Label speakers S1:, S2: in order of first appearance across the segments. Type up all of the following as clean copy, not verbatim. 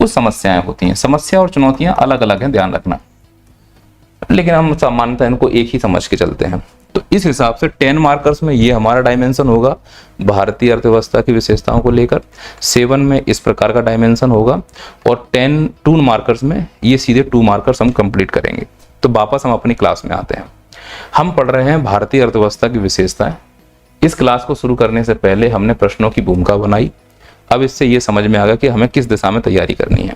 S1: कुछ समस्याएं होती हैं। समस्या और चुनौतियां अलग अलग हैं, ध्यान रखना, लेकिन हम सामान्यतः इनको एक ही समझ के चलते हैं। तो इस हिसाब से 10 मार्कर्स में ये हमारा डायमेंशन होगा भारतीय अर्थव्यवस्था की विशेषताओं को लेकर, 7 में इस प्रकार का डायमेंशन होगा, और 2 मार्कर्स में ये सीधे 2 मार्कर्स हम कंप्लीट करेंगे। तो वापस हम अपनी क्लास में आते हैं। हम पढ़ रहे हैं भारतीय अर्थव्यवस्था की विशेषताएं। इस क्लास को शुरू करने से पहले हमने प्रश्नों की भूमिका बनाई। अब इससे ये समझ में आ गया कि हमें किस दिशा में तैयारी करनी है।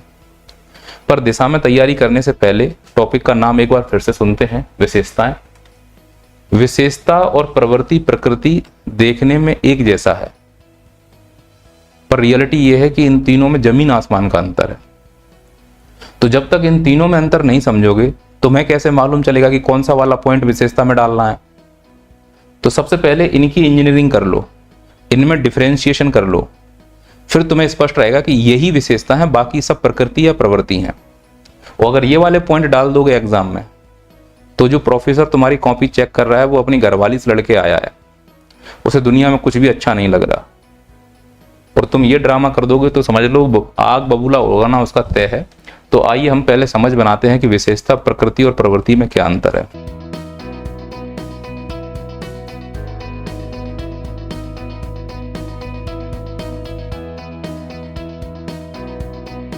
S1: पर दिशा में तैयारी करने से पहले टॉपिक का नाम एक बार फिर से सुनते हैं, विशेषताएं। विशेषता और प्रवृत्ति प्रकृति देखने में एक जैसा है, पर रियलिटी यह है कि इन तीनों में जमीन आसमान का अंतर है। तो जब तक इन तीनों में अंतर नहीं समझोगे तुम्हें कैसे मालूम चलेगा कि कौन सा वाला पॉइंट विशेषता में डालना है। तो सबसे पहले इनकी इंजीनियरिंग कर लो, इनमें डिफरेंशिएशन कर लो, फिर तुम्हें स्पष्ट रहेगा कि यही विशेषता है, बाकी सब प्रकृति या प्रवृत्ति हैं। और अगर ये वाले पॉइंट डाल दोगे एग्जाम में तो जो प्रोफेसर तुम्हारी कॉपी चेक कर रहा है वो अपनी घरवाली से लड़के आया है, उसे दुनिया में कुछ भी अच्छा नहीं लग रहा, और तुम ये ड्रामा कर दोगे तो समझ लो आग बबूला होगा ना, उसका तय है। तो आइए हम पहले समझ बनाते हैं कि विशेषता, प्रकृति और प्रवृत्ति में क्या अंतर है।